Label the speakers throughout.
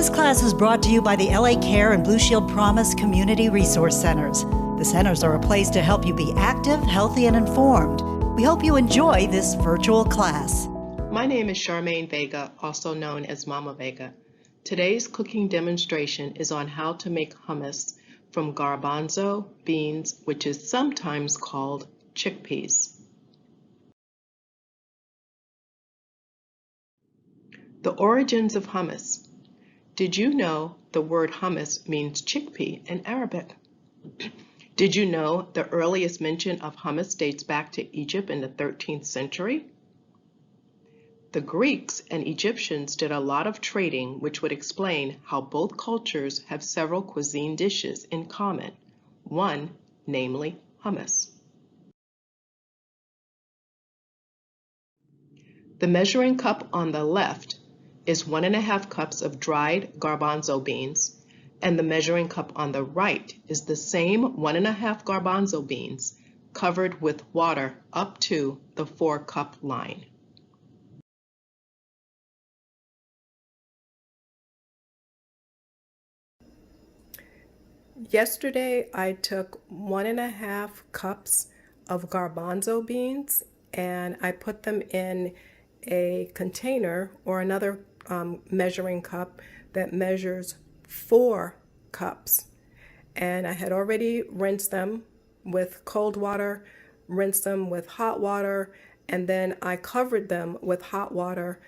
Speaker 1: This class is brought to you by the LA Care and Blue Shield Promise Community Resource Centers. The centers are a place to help you be active, healthy, and informed. We hope you enjoy this virtual class.
Speaker 2: My name is Charmene Vega, also known as Mama Vega. Today's cooking demonstration is on how to make hummus from garbanzo beans, which is sometimes called chickpeas. The origins of hummus. Did you know the word hummus means chickpea in Arabic? Did you know the earliest mention of hummus dates back to Egypt in the 13th century? The Greeks and Egyptians did a lot of trading, which would explain how both cultures have several cuisine dishes in common. One, namely hummus. The measuring cup on the left is 1.5 cups of dried garbanzo beans, and the measuring cup on the right is the same 1.5 garbanzo beans covered with water up to the 4-cup line. Yesterday, I took 1.5 cups of garbanzo beans and I put them in a container or another measuring cup that measures 4 cups. And I had already rinsed them with cold water, rinsed them with hot water, and then I covered them with hot water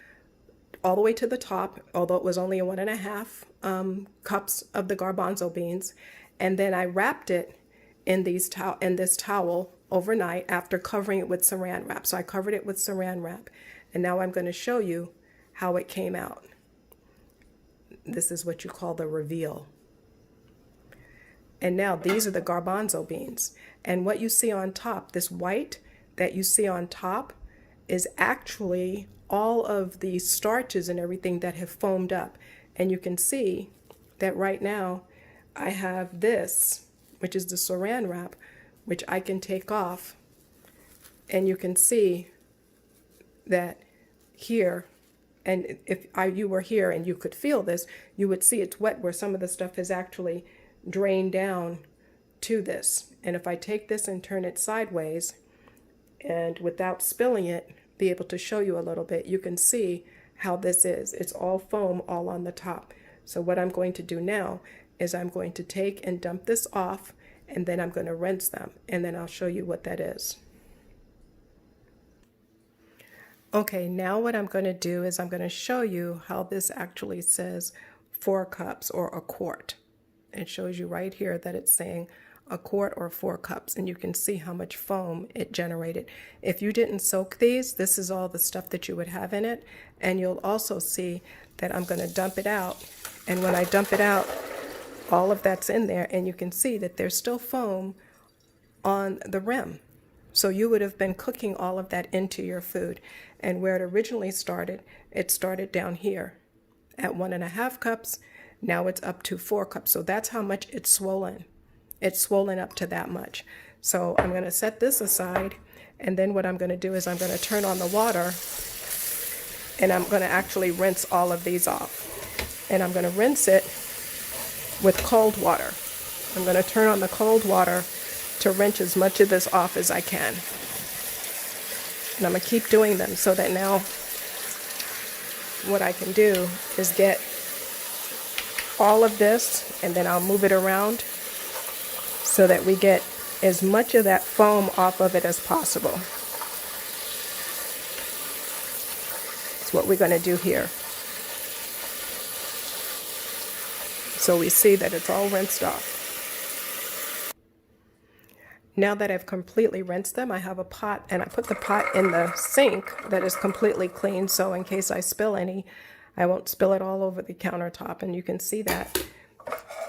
Speaker 2: all the way to the top, although it was only 1.5 cups of the garbanzo beans. And then I wrapped it in this towel overnight after covering it with saran wrap. So I covered it with saran wrap. And now I'm going to show you how it came out. This is what you call the reveal. And now these are the garbanzo beans. And what you see on top, this white that you see on top, is actually all of the starches and everything that have foamed up. And you can see that right now I have this, which is the saran wrap, which I can take off. And you can see that here, and if you were here and you could feel this, you would see it's wet where some of the stuff has actually drained down to this. And if I take this and turn it sideways, and without spilling it, be able to show you a little bit, you can see how this is. It's all foam all on the top. So what I'm going to do now is I'm going to take and dump this off, and then I'm going to rinse them, and then I'll show you what that is. Okay, now what I'm going to do is I'm going to show you how this actually says 4 cups or a quart. It shows you right here that it's saying a quart or 4 cups, and you can see how much foam it generated. If you didn't soak these, this is all the stuff that you would have in it, and you'll also see that I'm going to dump it out, and when I dump it out, all of that's in there, and you can see that there's still foam on the rim. So you would have been cooking all of that into your food. And where it originally started, it started down here at 1.5 cups. Now it's up to 4 cups. So that's how much it's swollen. It's swollen up to that much. So I'm going to set this aside. And then what I'm going to do is I'm going to turn on the water. And I'm going to actually rinse all of these off. And I'm going to rinse it with cold water. I'm going to turn on the cold water to rinse as much of this off as I can. And I'm going to keep doing them so that now what I can do is get all of this, and then I'll move it around so that we get as much of that foam off of it as possible. That's what we're going to do here. So we see that it's all rinsed off. Now that I've completely rinsed them, I have a pot, and I put the pot in the sink that is completely clean, so in case I spill any, I won't spill it all over the countertop, and you can see that.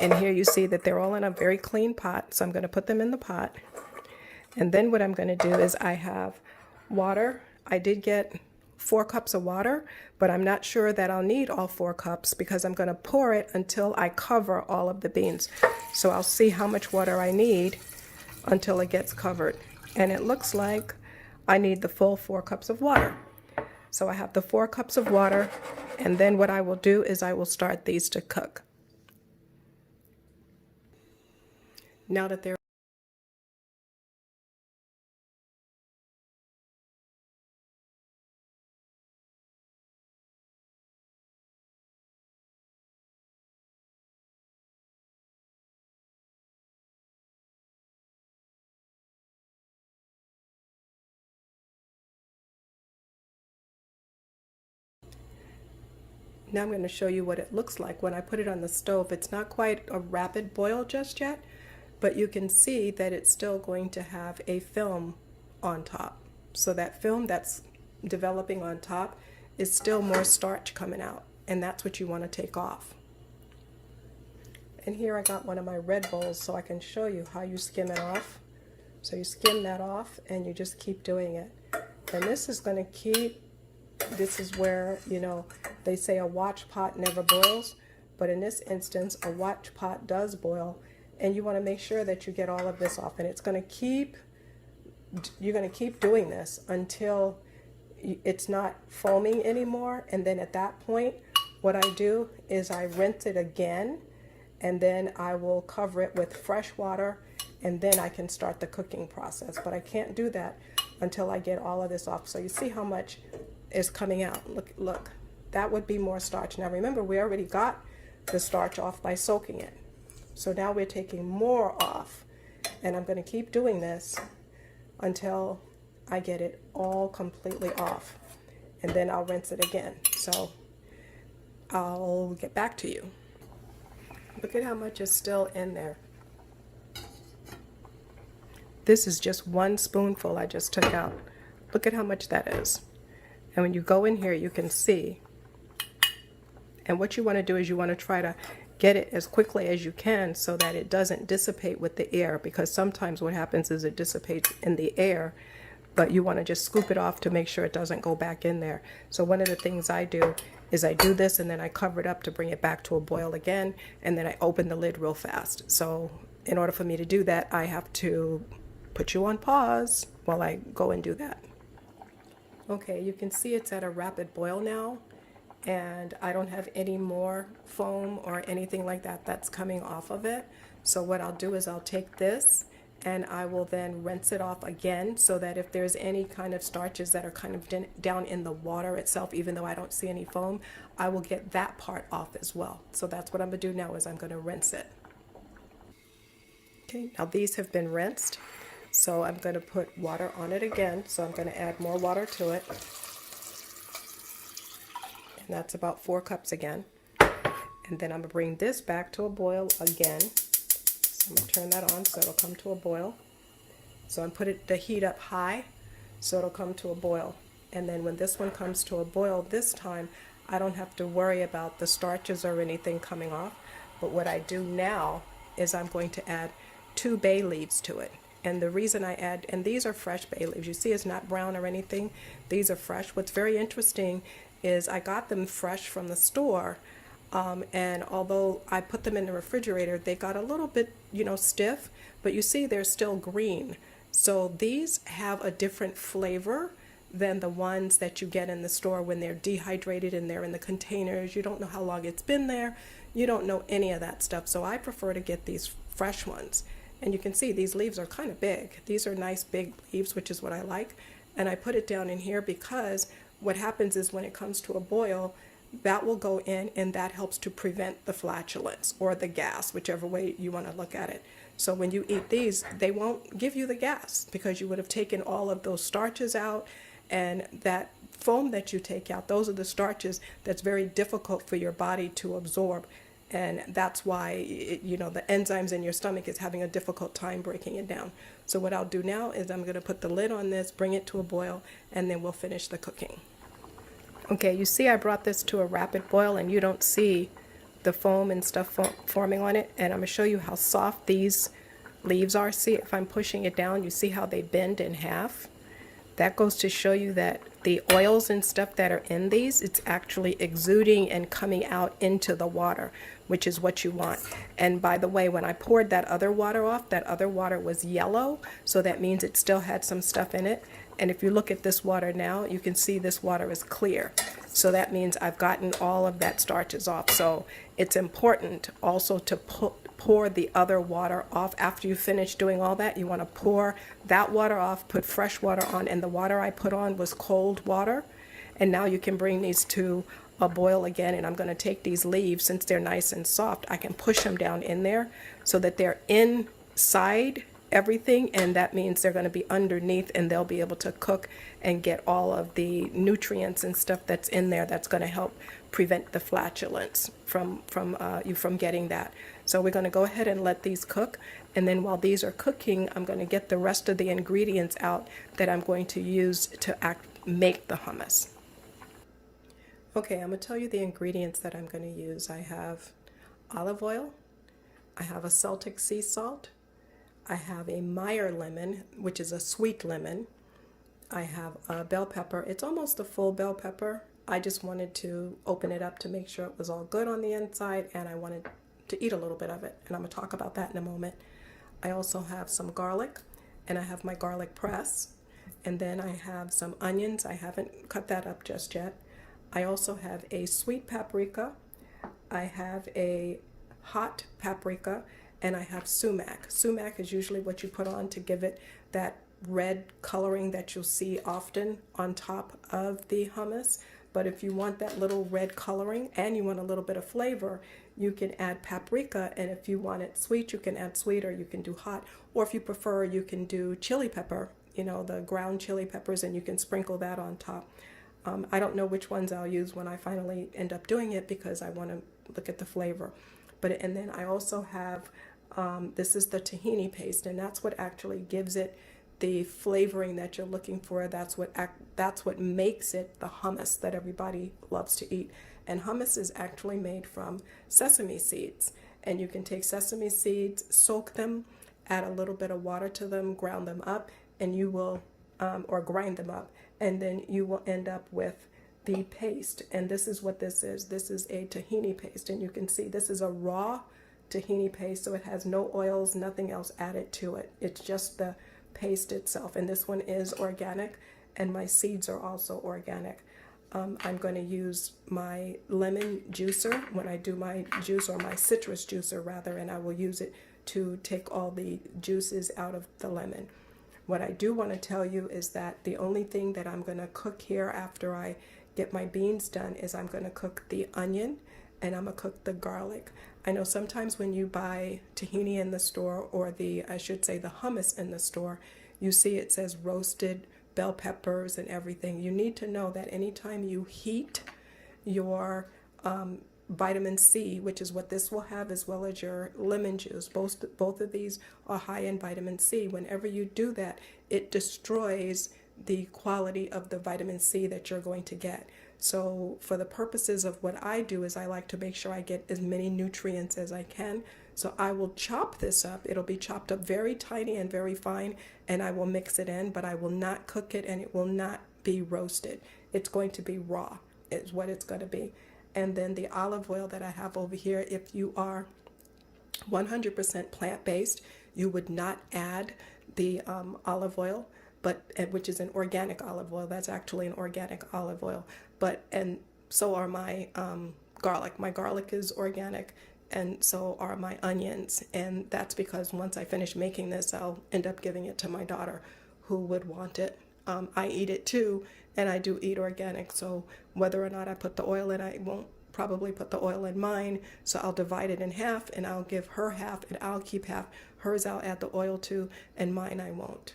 Speaker 2: And here you see that they're all in a very clean pot, so I'm going to put them in the pot. And then what I'm going to do is I have water. I did get 4 cups of water, but I'm not sure that I'll need all 4 cups because I'm going to pour it until I cover all of the beans. So I'll see how much water I need until it gets covered. And it looks like I need the full 4 cups of water. So I have the 4 cups of water, and then what I will do is I will start these to cook. Now that they're Now I'm going to show you what it looks like when I put it on the stove. It's not quite a rapid boil just yet, but you can see that it's still going to have a film on top. So that film that's developing on top is still more starch coming out, and that's what you want to take off. And here I got one of my red bowls so I can show you how you skim it off. So you skim that off and you just keep doing it. And this is going to keep, this is where, you know, they say a watch pot never boils, but in this instance a watch pot does boil, and you want to make sure that you get all of this off. And it's going to keep, you're going to keep doing this until it's not foaming anymore. And then at that point what I do is I rinse it again, and then I will cover it with fresh water, and then I can start the cooking process. But I can't do that until I get all of this off. So you see how much is coming out. Look, that would be more starch. Now remember, we already got the starch off by soaking it. So now we're taking more off, and I'm going to keep doing this until I get it all completely off, and then I'll rinse it again. So I'll get back to you. Look at how much is still in there. This is just 1 spoonful I just took out. Look at how much that is. And when you go in here, you can see. And what you want to do is you want to try to get it as quickly as you can so that it doesn't dissipate with the air, because sometimes what happens is it dissipates in the air, but you want to just scoop it off to make sure it doesn't go back in there. So one of the things I do is I do this, and then I cover it up to bring it back to a boil again, and then I open the lid real fast. So in order for me to do that, I have to put you on pause while I go and do that. Okay, you can see it's at a rapid boil now, and I don't have any more foam or anything like that that's coming off of it. So what I'll do is I'll take this and I will then rinse it off again, so that if there's any kind of starches that are kind of down in the water itself, even though I don't see any foam, I will get that part off as well. So that's what I'm going to do now, is I'm going to rinse it. Okay, now these have been rinsed. So I'm going to put water on it again. So I'm going to add more water to it. And that's about 4 cups again. And then I'm going to bring this back to a boil again. So I'm going to turn that on so it'll come to a boil. So I'm putting the heat up high so it'll come to a boil. And then when this one comes to a boil this time, I don't have to worry about the starches or anything coming off. But what I do now is I'm going to add 2 bay leaves to it. And the reason I add, and these are fresh bay leaves, you see it's not brown or anything, these are fresh. What's very interesting is I got them fresh from the store, and although I put them in the refrigerator, they got a little bit, you know, stiff, but you see they're still green. So these have a different flavor than the ones that you get in the store when they're dehydrated and they're in the containers. You don't know how long it's been there. You don't know any of that stuff. So I prefer to get these fresh ones. And you can see these leaves are kind of big. These are nice big leaves, which is what I like. And I put it down in here because what happens is when it comes to a boil, that will go in, and that helps to prevent the flatulence or the gas, whichever way you want to look at it. So when you eat these, they won't give you the gas because you would have taken all of those starches out, and that foam that you take out, those are the starches that's very difficult for your body to absorb. And that's why, you know, the enzymes in your stomach is having a difficult time breaking it down. So what I'll do now is I'm going to put the lid on this, bring it to a boil, and then we'll finish the cooking. Okay, you see I brought this to a rapid boil, and you don't see the foam and stuff forming on it. And I'm going to show you how soft these leaves are. See, if I'm pushing it down, you see how they bend in half? That goes to show you that the oils and stuff that are in these, it's actually exuding and coming out into the water, which is what you want. And by the way, when I poured that other water off, that other water was yellow, so that means it still had some stuff in it. And if you look at this water now, you can see this water is clear. So that means I've gotten all of that starches off. So it's important also to pour the other water off. After you finish doing all that, you want to pour that water off, put fresh water on, and the water I put on was cold water. And now you can bring these to a boil again, and I'm going to take these leaves, since they're nice and soft, I can push them down in there so that they're inside everything, and that means they're going to be underneath, and they'll be able to cook and get all of the nutrients and stuff that's in there that's going to help prevent the flatulence from getting that. So we're going to go ahead and let these cook, and then while these are cooking, I'm going to get the rest of the ingredients out that I'm going to use to make the hummus. Okay, I'm going to tell you the ingredients that I'm going to use. I have olive oil, I have a Celtic sea salt, I have a Meyer lemon, which is a sweet lemon. I have a bell pepper. It's almost a full bell pepper. I just wanted to open it up to make sure it was all good on the inside, and I wanted to eat a little bit of it, and I'm going to talk about that in a moment. I also have some garlic, and I have my garlic press, and then I have some onions. I haven't cut that up just yet. I also have a sweet paprika. I have a hot paprika, and I have sumac. Sumac is usually what you put on to give it that red coloring that you'll see often on top of the hummus. But if you want that little red coloring and you want a little bit of flavor, you can add paprika, and if you want it sweet, you can add sweet, or you can do hot, or if you prefer, you can do chili pepper, the ground chili peppers, and you can sprinkle that on top. I don't know which ones I'll use when I finally end up doing it, because I want to look at the flavor. And then I also have, this is the tahini paste, and that's what actually gives it the flavoring that you're looking for. That's what makes it the hummus that everybody loves to eat. And hummus is actually made from sesame seeds. And you can take sesame seeds, soak them, add a little bit of water to them, ground them up, and you will, or grind them up, and then you will end up with the paste. And this is what this is. This is a tahini paste, and you can see this is a raw tahini paste, so it has no oils, nothing else added to it. It's just the paste itself, and this one is organic, and my seeds are also organic. I'm going to use my lemon juicer when I do my juice, or my citrus juicer rather, and I will use it to take all the juices out of the lemon. What I do want to tell you is that the only thing that I'm going to cook here after I get my beans done is I'm going to cook the onion, and I'm going to cook the garlic. I know sometimes when you buy tahini in the store, or I should say the hummus in the store, you see it says roasted bell peppers and everything. You need to know that anytime you heat your vitamin C, which is what this will have, as well as your lemon juice, both of these are high in vitamin C. Whenever you do that, it destroys the quality of the vitamin C that you're going to get. So for the purposes of what I do, is I like to make sure I get as many nutrients as I can. So I will chop this up. It'll be chopped up very tiny and very fine, and I will mix it in, but I will not cook it, and it will not be roasted. It's going to be raw, is what it's going to be. And then the olive oil that I have over here, if you are 100% plant-based, you would not add the olive oil, which is an organic olive oil. That's actually an organic olive oil. And so are my garlic. My garlic is organic, and so are my onions. And that's because once I finish making this, I'll end up giving it to my daughter, who would want it. I eat it too, and I do eat organic. So whether or not I put the oil in, I won't probably put the oil in mine. So I'll divide it in half, and I'll give her half, and I'll keep half. Hers I'll add the oil to, and mine I won't.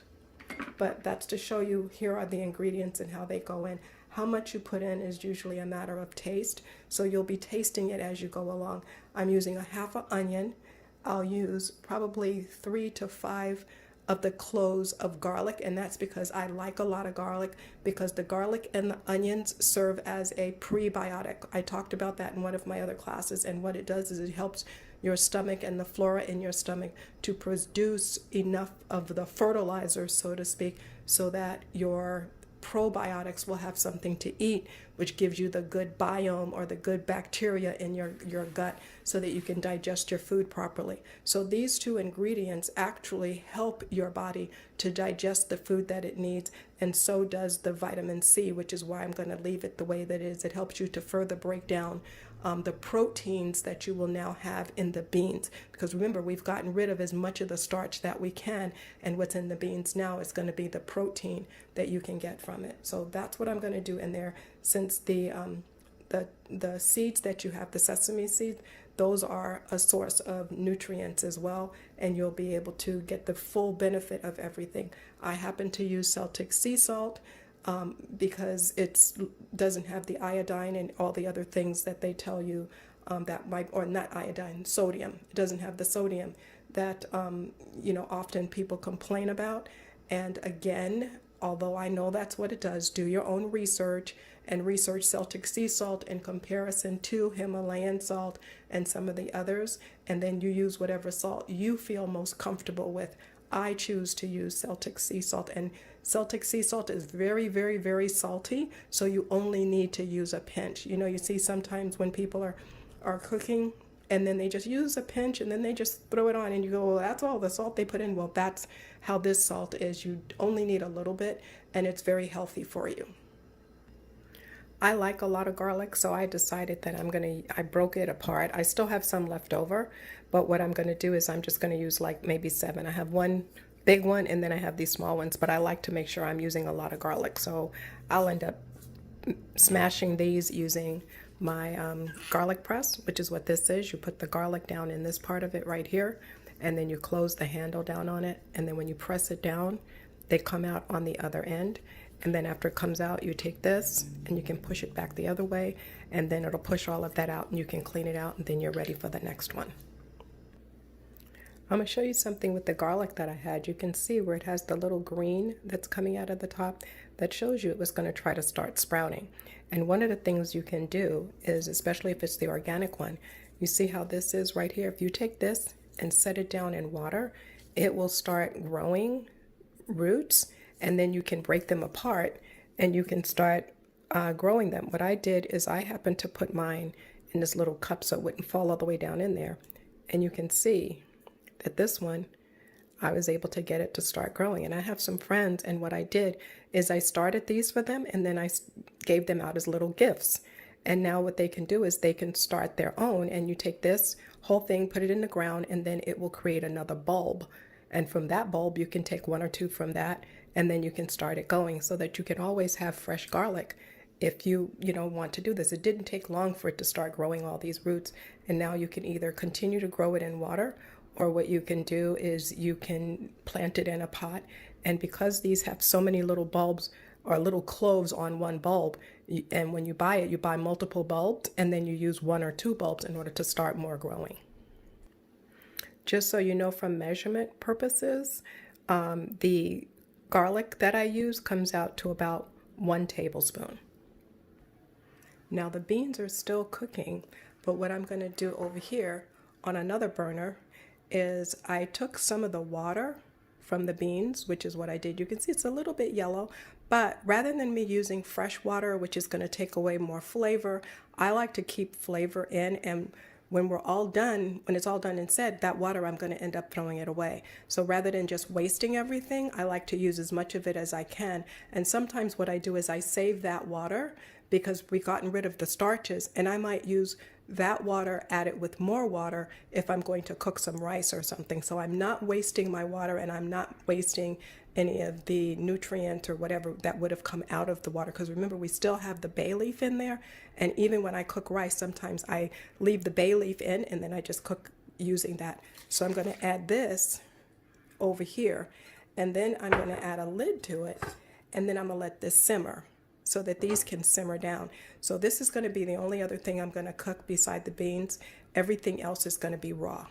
Speaker 2: But that's to show you, here are the ingredients and how they go in. How much you put in is usually a matter of taste, so you'll be tasting it as you go along. I'm using a half an onion. I'll use probably 3 to 5 of the cloves of garlic, and that's because I like a lot of garlic, because the garlic and the onions serve as a prebiotic. I talked about that in one of my other classes, and what it does is it helps your stomach and the flora in your stomach to produce enough of the fertilizer, so to speak, so that your probiotics will have something to eat, which gives you the good biome or the good bacteria in your gut so that you can digest your food properly. So these two ingredients actually help your body to digest the food that it needs, and so does the vitamin C, which is why I'm going to leave it the way that it is. It helps you to further break down the proteins that you will now have in the beans. Because remember, we've gotten rid of as much of the starch that we can, and what's in the beans now is going to be the protein that you can get from it. So that's what I'm going to do in there. Since the seeds that you have, the sesame seeds, those are a source of nutrients as well, and you'll be able to get the full benefit of everything. I happen to use Celtic sea salt because it doesn't have the iodine and all the other things that they tell you that might, or not iodine, sodium. It doesn't have the sodium that often people complain about. And again, although I know that's what it does, do your own research and research Celtic sea salt in comparison to Himalayan salt and some of the others, and then you use whatever salt you feel most comfortable with. I choose to use Celtic sea salt, and Celtic sea salt is very, very, very salty, so you only need to use a pinch. You see sometimes when people are cooking and then they just use a pinch and then they just throw it on and you go, well, that's all the salt they put in. Well, that's how this salt is. You only need a little bit, and it's very healthy for you. I like a lot of garlic, so I decided that I broke it apart. I still have some left over, but what I'm going to do is I'm just going to use like maybe 7. I have one big one and then I have these small ones, but I like to make sure I'm using a lot of garlic. So I'll end up smashing these using my garlic press, which is what this is. You put the garlic down in this part of it right here, and then you close the handle down on it, and then when you press it down, they come out on the other end. And then after it comes out, you take this and you can push it back the other way, and then it'll push all of that out and you can clean it out, and then you're ready for the next one. I'm going to show you something with the garlic that I had. You can see where it has the little green that's coming out of the top. That shows you it was going to try to start sprouting. And one of the things you can do is, especially if it's the organic one, you see how this is right here. If you take this and set it down in water, it will start growing roots, and then you can break them apart and you can start growing them. What I did is I happened to put mine in this little cup so it wouldn't fall all the way down in there. And you can see that this one, I was able to get it to start growing. And I have some friends, and what I did is I started these for them, and then I gave them out as little gifts. And now what they can do is they can start their own, and you take this whole thing, put it in the ground, and then it will create another bulb. And from that bulb, you can take 1 or 2 from that, and then you can start it going, so that you can always have fresh garlic if you want to do this. It didn't take long for it to start growing all these roots, and now you can either continue to grow it in water, or what you can do is you can plant it in a pot. And because these have so many little bulbs or little cloves on one bulb, and when you buy it, you buy multiple bulbs, and then you use 1 or 2 bulbs in order to start more growing. Just so you know, from measurement purposes, the garlic that I use comes out to about 1 tablespoon. Now the beans are still cooking, but what I'm going to do over here on another burner is I took some of the water from the beans, which is what I did. You can see it's a little bit yellow, but rather than me using fresh water, which is going to take away more flavor, I like to keep flavor in, and when it's all done and said, that water, I'm going to end up throwing it away. So rather than just wasting everything, I like to use as much of it as I can. And sometimes what I do is I save that water because we've gotten rid of the starches, and I might use that water, add it with more water if I'm going to cook some rice or something. So I'm not wasting my water, and I'm not wasting any of the nutrient or whatever that would have come out of the water. Because remember, we still have the bay leaf in there. And even when I cook rice, sometimes I leave the bay leaf in and then I just cook using that. So I'm going to add this over here, and then I'm going to add a lid to it, and then I'm going to let this simmer so that these can simmer down. So this is going to be the only other thing I'm going to cook beside the beans. Everything else is going to be raw.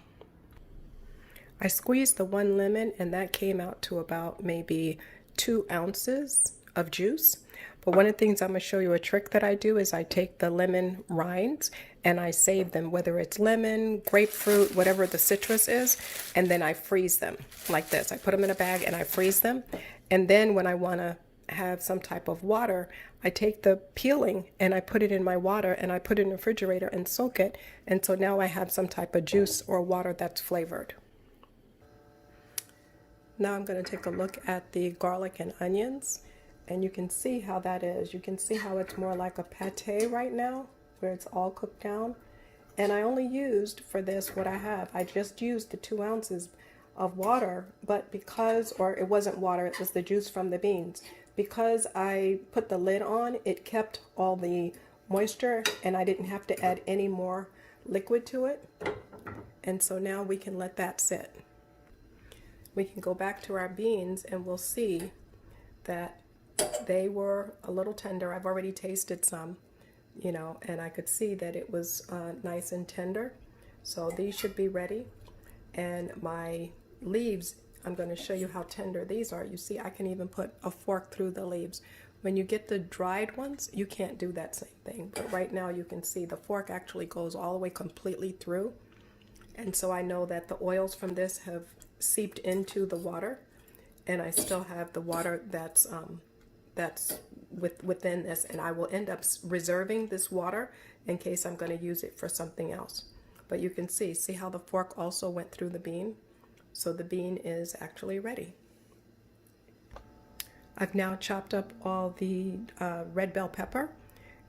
Speaker 2: I squeezed the 1 lemon, and that came out to about maybe 2 ounces of juice. But one of the things I'm going to show you, a trick that I do, is I take the lemon rinds and I save them, whether it's lemon, grapefruit, whatever the citrus is, and then I freeze them like this. I put them in a bag and I freeze them. And then when I want to have some type of water, I take the peeling and I put it in my water and I put it in the refrigerator and soak it. And so now I have some type of juice or water that's flavored. Now I'm going to take a look at the garlic and onions, and you can see how that is. You can see how it's more like a pate right now, where it's all cooked down. And I only used for this what I have. I just used the 2 ounces of water, but because, or it wasn't water, it was the juice from the beans. Because I put the lid on, it kept all the moisture and I didn't have to add any more liquid to it. And so now we can let that sit. We can go back to our beans and we'll see that they were a little tender. I've already tasted some, you know, and I could see that it was nice and tender. So these should be ready. And my leaves, I'm going to show you how tender these are. You see, I can even put a fork through the leaves. When you get the dried ones, you can't do that same thing. But right now you can see the fork actually goes all the way completely through. And so I know that the oils from this have seeped into the water, and I still have the water that's within this, and I will end up reserving this water in case I'm going to use it for something else. But you can see how the fork also went through the bean. So the bean is actually ready. I've now chopped up all the red bell pepper,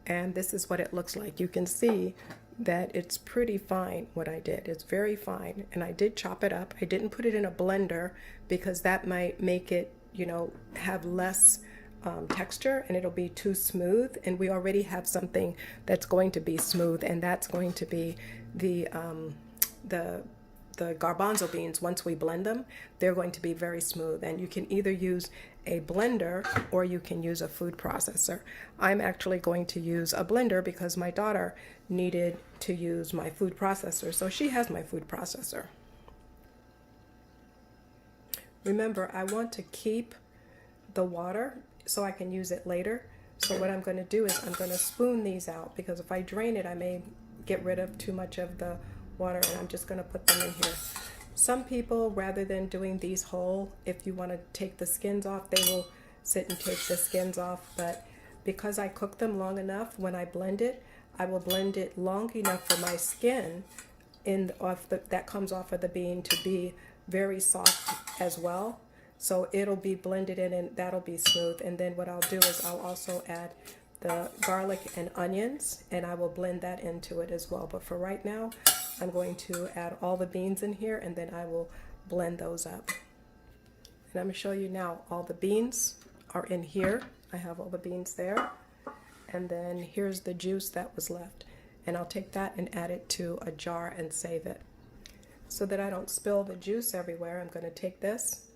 Speaker 2: and this is what it looks like. You can see that it's pretty fine what I did. It's very fine, and I did chop it up. I didn't put it in a blender because that might make it, you know, have less texture and it'll be too smooth, and we already have something that's going to be smooth, and that's going to be the garbanzo beans. Once we blend them, they're going to be very smooth, and you can either use a blender or you can use a food processor. I'm actually going to use a blender because my daughter needed to use my food processor, so she has my food processor. Remember, I want to keep the water so I can use it later. So what I'm going to do is I'm going to spoon these out, because if I drain it, I may get rid of too much of the water, and I'm just going to put them in here. Some people, rather than doing these whole, if you want to take the skins off, they will sit and take the skins off. But because I cook them long enough, when I blend it, I will blend it long enough for my skin that comes off of the bean to be very soft as well. So it'll be blended in and that'll be smooth. And then what I'll do is I'll also add the garlic and onions, and I will blend that into it as well. But for right now, I'm going to add all the beans in here, and then I will blend those up. And I'm going to show you now, all the beans are in here. I have all the beans there. And then here's the juice that was left. And I'll take that and add it to a jar and save it. So that I don't spill the juice everywhere, I'm going to take this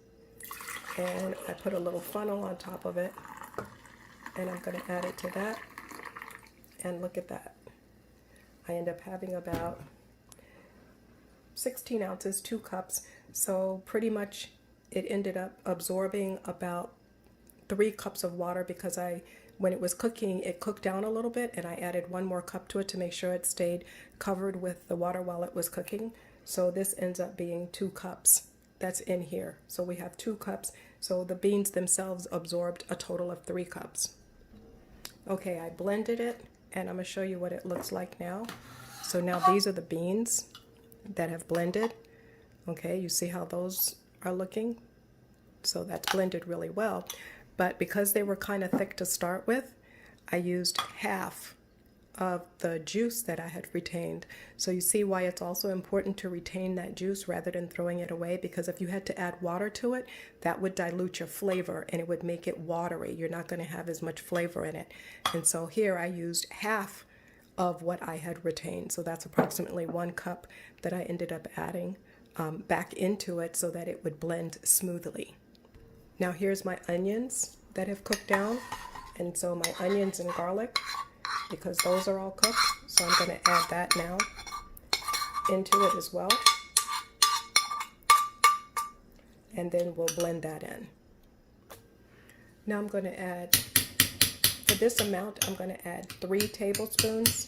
Speaker 2: and I put a little funnel on top of it, and I'm going to add it to that. And look at that. I end up having about 16 ounces, 2 cups. So pretty much it ended up absorbing about 3 cups of water, because when it was cooking, it cooked down a little bit, and I added 1 more cup to it to make sure it stayed covered with the water while it was cooking. So this ends up being 2 cups that's in here. So we have 2 cups. So the beans themselves absorbed a total of 3 cups. Okay, I blended it, and I'm going to show you what it looks like now. So now these are the beans that have blended. Okay, you see how those are looking? So that's blended really well. But because they were kind of thick to start with, I used half of the juice that I had retained. So you see why it's also important to retain that juice rather than throwing it away, because if you had to add water to it, that would dilute your flavor and it would make it watery. You're not going to have as much flavor in it. And so here I used half of what I had retained. So that's approximately 1 cup that I ended up adding back into it so that it would blend smoothly. Now here's my onions that have cooked down. And so my onions and garlic, because those are all cooked, so I'm going to add that now into it as well. And then we'll blend that in. Now I'm going to add, for this amount, I'm going to add 3 tablespoons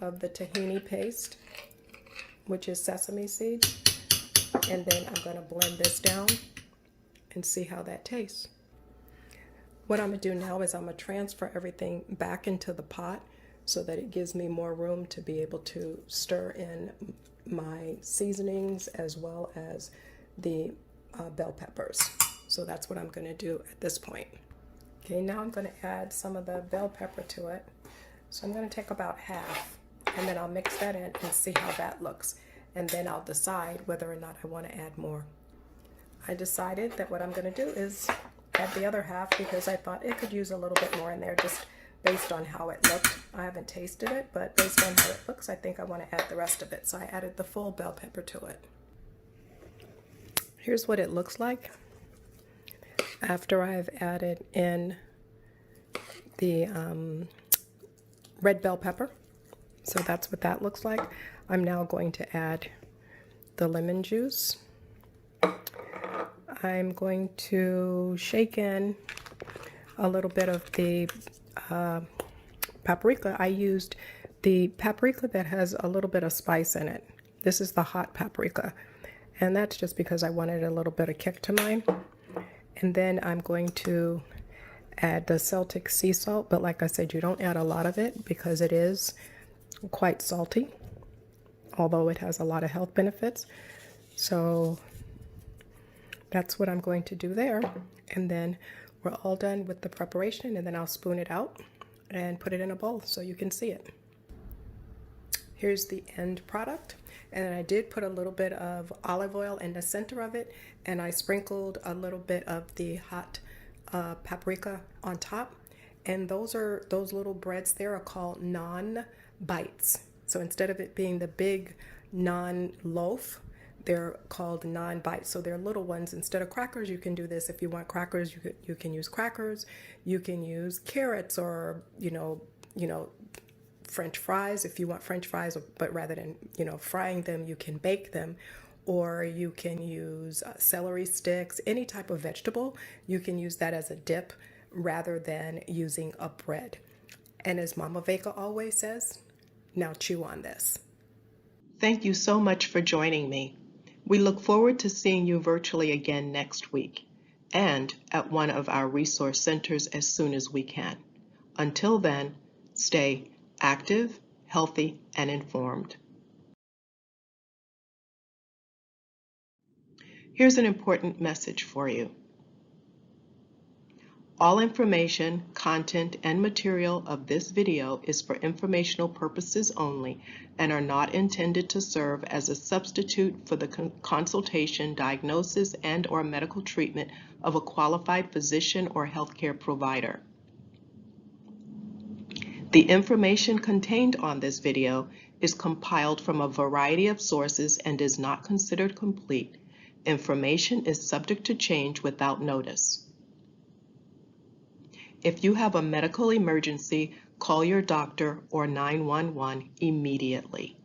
Speaker 2: of the tahini paste, which is sesame seeds. And then I'm going to blend this down and see how that tastes. What I'm going to do now is I'm going to transfer everything back into the pot so that it gives me more room to be able to stir in my seasonings as well as the bell peppers. So that's what I'm going to do at this point. Okay, now I'm going to add some of the bell pepper to it. So I'm going to take about half, and then I'll mix that in and see how that looks. And then I'll decide whether or not I want to add more. I decided that what I'm going to do is add the other half because I thought it could use a little bit more in there just based on how it looked. I haven't tasted it, but based on how it looks, I think I want to add the rest of it. So I added the full bell pepper to it. Here's what it looks like after I've added in the red bell pepper. So that's what that looks like. I'm now going to add the lemon juice. I'm going to shake in a little bit of the paprika. I used the paprika that has a little bit of spice in it. This is the hot paprika, and that's just because I wanted a little bit of kick to mine. And then I'm going to add the Celtic sea salt, but like I said, you don't add a lot of it because it is quite salty, although it has a lot of health benefits. So that's what I'm going to do there. And then we're all done with the preparation, and then I'll spoon it out and put it in a bowl so you can see it. Here's the end product. And then I did put a little bit of olive oil in the center of it, and I sprinkled a little bit of the hot paprika on top. And those little breads there are called naan bites. So instead of it being the big naan loaf, they're called naan bites. So they're little ones. Instead of crackers, you can do this. If you want crackers, you can use crackers. You can use carrots, or French fries if you want French fries, but rather than frying them, you can bake them, or you can use celery sticks, any type of vegetable. You can use that as a dip rather than using a bread. And as Mama Vega always says, now chew on this.
Speaker 3: Thank you so much for joining me. We look forward to seeing you virtually again next week and at one of our resource centers as soon as we can. Until then, stay active, healthy, and informed. Here's an important message for you. All information, content, and material of this video is for informational purposes only and are not intended to serve as a substitute for the consultation, diagnosis, and/or medical treatment of a qualified physician or healthcare provider. The information contained on this video is compiled from a variety of sources and is not considered complete. Information is subject to change without notice. If you have a medical emergency, call your doctor or 911 immediately.